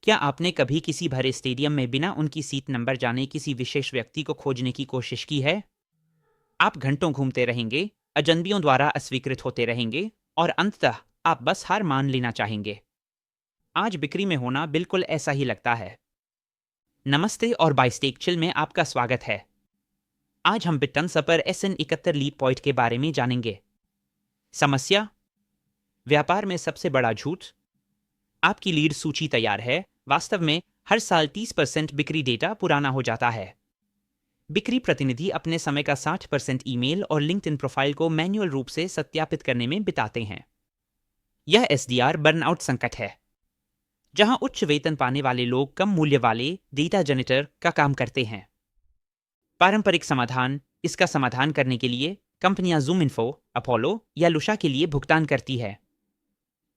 क्या आपने कभी किसी भरे स्टेडियम में बिना उनकी सीट नंबर जाने किसी विशेष व्यक्ति को खोजने की कोशिश की है? आप घंटों घूमते रहेंगे, अजनबियों द्वारा अस्वीकृत होते रहेंगे और अंततः आप बस हार मान लेना चाहेंगे। आज बिक्री में होना बिल्कुल ऐसा ही लगता है। नमस्ते और बाइस्टेक चिल में आपका स्वागत है। आज हम बिटन पर SN71 लीड पॉइंट के बारे में जानेंगे। समस्या, व्यापार में सबसे बड़ा झूठ। आपकी लीड सूची तैयार है, वास्तव में हर साल 30% बिक्री डेटा पुराना हो जाता है। बिक्री प्रतिनिधि अपने समय का 60% ईमेल और लिंक्डइन प्रोफाइल को मैन्युअल रूप से सत्यापित करने में बिताते हैं। यह SDR बर्नआउट संकट है, जहां उच्च वेतन पाने वाले लोग कम मूल्य वाले डेटा जनरेटर का काम करते हैं। पारंपरिक समाधान, इसका समाधान करने के लिए कंपनियां ZoomInfo, अपोलो या लुशा के लिए भुगतान करती है,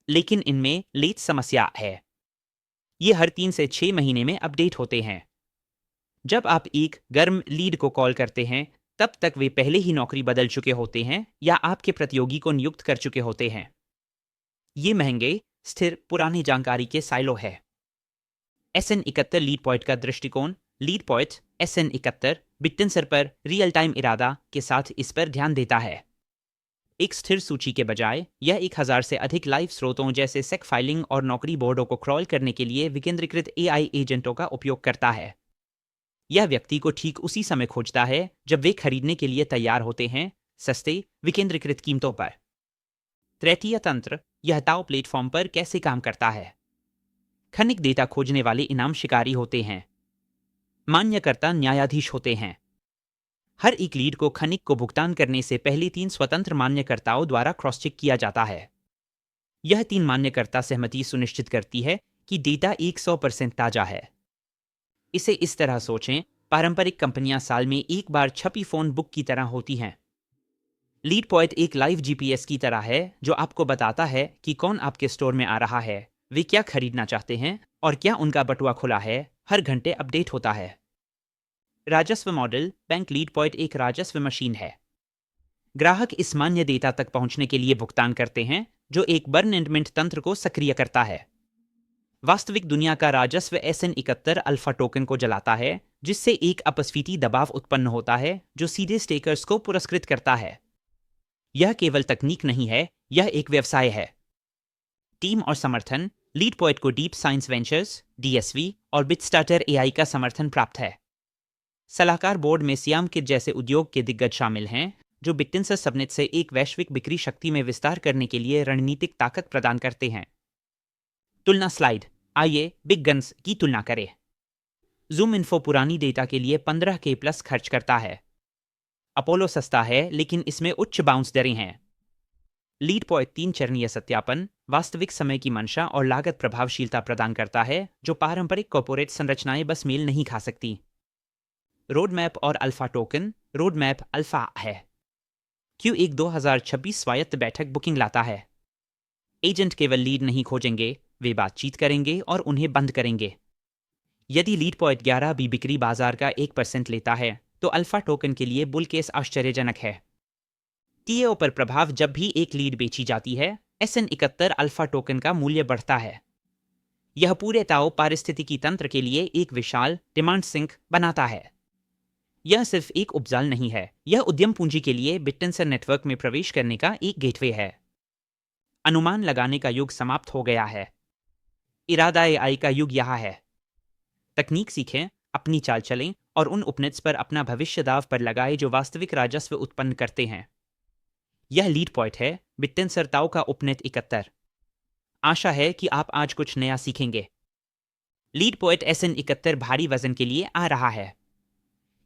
लेकिन इनमें लेट समस्या है। ये हर 3 से 6 महीने में अपडेट होते हैं। जब आप एक गर्म लीड को कॉल करते हैं, तब तक वे पहले ही नौकरी बदल चुके होते हैं या आपके प्रतियोगी को नियुक्त कर चुके होते हैं। ये महंगे, स्थिर, पुरानी जानकारी के साइलो है। SN71 लीड पॉइंट का दृष्टिकोण। लीड पॉइंट SN71 बिटटेंसर पर रियल टाइम इरादा के साथ इस पर ध्यान देता है। एक स्थिर सूची के बजाय यह 1000 से अधिक लाइव स्रोतों जैसे सेक फाइलिंग और नौकरी बोर्डों को क्रॉल करने के लिए विकेंद्रीकृत AI एजेंटों का उपयोग करता है। यह व्यक्ति को ठीक उसी समय खोजता है जब वे खरीदने के लिए तैयार होते हैं, सस्ते विकेंद्रीकृत कीमतों पर। तृतीय तंत्र, यह ताओ प्लेटफॉर्म पर कैसे काम करता है। खनिक डेटा खोजने वाले इनाम शिकारी होते हैं। मान्यकर्ता न्यायाधीश होते हैं। हर एक लीड को खनिक को भुगतान करने से पहले 3 स्वतंत्र मान्यकर्ताओं द्वारा क्रॉस चेक किया जाता है। यह 3 मान्यकर्ता सहमति सुनिश्चित करती है कि डेटा 100% ताजा है। इसे इस तरह सोचें, पारंपरिक कंपनियां साल में एक बार छपी फोन बुक की तरह होती हैं। लीड पॉइंट एक लाइव GPS की तरह है जो आपको बताता है कि कौन आपके स्टोर में आ रहा है, वे क्या खरीदना चाहते हैं और क्या उनका बटुआ खुला है। हर घंटे अपडेट होता है। राजस्व मॉडल। बैंक लीड पॉइंट एक राजस्व मशीन है। ग्राहक इस मान्य डेटा तक पहुंचने के लिए भुगतान करते हैं, जो एक बर्नएंडमेंट तंत्र को सक्रिय करता है। वास्तविक दुनिया का राजस्व SN71 अल्फा टोकन को जलाता है, जिससे एक अपस्फीति दबाव उत्पन्न होता है जो सीधे स्टेकर्स को पुरस्कृत करता है। यह केवल तकनीक नहीं है, यह एक व्यवसाय है। टीम और समर्थन। लीड पॉइंट को डीप साइंस वेंचर्स DSV और बिटस्टार्टर AI का समर्थन प्राप्त है। सलाहकार बोर्ड में सियाम किट जैसे उद्योग के दिग्गज शामिल हैं, जो बिटटेंसर सबनेट से एक वैश्विक बिक्री शक्ति में विस्तार करने के लिए रणनीतिक ताकत प्रदान करते हैं। तुलना स्लाइड। आइए बिग गन्स की तुलना करें। ZoomInfo पुरानी डेटा के लिए 15K प्लस खर्च करता है। अपोलो सस्ता है, लेकिन इसमें उच्च बाउंस दरें हैं। लीड पॉइंट 3 चरणीय सत्यापन, वास्तविक समय की मंशा और लागत प्रभावशीलता प्रदान करता है, जो पारंपरिक कॉर्पोरेट संरचनाएं बस मेल नहीं खा सकती। रोड मैप और alpha token. Road map alpha है। Q1 2026 स्वायत्त बैठक बुकिंग लाता है। एजेंट केवल लीड नहीं खोजेंगे, वे बातचीत करेंगे और उन्हें बंद करेंगे। यदि लीड पॉइंट 11 भी बिक्री बाजार का 1% लेता है, तो अल्फा टोकन के लिए बुल केस आश्चर्यजनक है। TAO पर प्रभाव। जब भी एक लीड बेची जाती है, SN71 अल्फा टोकन का मूल्य बढ़ता है। यह पूरे ताओ पारिस्थितिकी तंत्र के लिए एक विशाल डिमांड सिंक बनाता है। यह सिर्फ एक उपजाल नहीं है, यह उद्यम पूंजी के लिए बिटटेंसर नेटवर्क में प्रवेश करने का एक गेटवे है। अनुमान लगाने का युग समाप्त हो गया है। इरादा AI का युग यहाँ है। तकनीक सीखें, अपनी चाल चलें और उन उपनेट्स पर अपना भविष्य दाव पर लगाए जो वास्तविक राजस्व उत्पन्न करते हैं। यह लीड पॉइंट है, बिटटेंसर ताओ का उपनेट 71। आशा है कि आप आज कुछ नया सीखेंगे। लीड पॉइंट SN71 भारी वजन के लिए आ रहा है।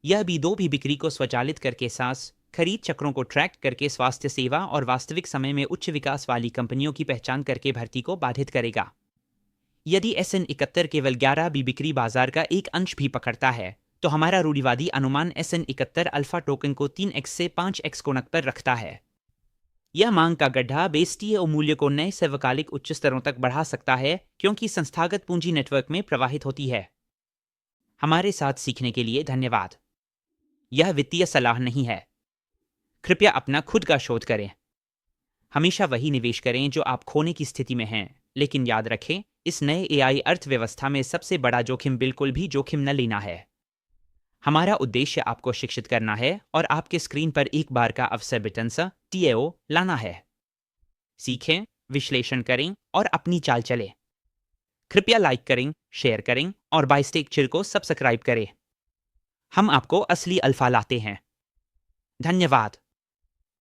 यह भी बिक्री को स्वचालित करके सांस, खरीद चक्रों को ट्रैक करके स्वास्थ्य सेवा और वास्तविक समय में उच्च विकास वाली कंपनियों की पहचान करके भर्ती को बाधित करेगा। यदि SN71 केवल 11 भी बिक्री बाजार का एक अंश भी पकड़ता है, तो हमारा रूढ़िवादी अनुमान SN71 अल्फा टोकन को 3x से 5x कोणक पर रखता है। यह मांग का गड्ढा बेस TAO मूल्य को नए सर्वकालिक उच्च स्तरों तक बढ़ा सकता है, क्योंकि संस्थागत पूंजी नेटवर्क में प्रवाहित होती है। हमारे साथ सीखने के लिए धन्यवाद। यह वित्तीय सलाह नहीं है। कृपया अपना खुद का शोध करें। हमेशा वही निवेश करें जो आप खोने की स्थिति में हैं, लेकिन याद रखें इस नए एआई अर्थव्यवस्था में सबसे बड़ा जोखिम बिल्कुल भी जोखिम न लेना है। हमारा उद्देश्य आपको शिक्षित करना है और आपके स्क्रीन पर एक बार का अवसर बटन सा टीएओ लाना है। सीखें, विश्लेषण करें और अपनी चाल चलें। कृपया लाइक करें, शेयर करें और बाइस्टेक्चर को सब्सक्राइब करें। हम आपको असली अल्फा लाते हैं। धन्यवाद।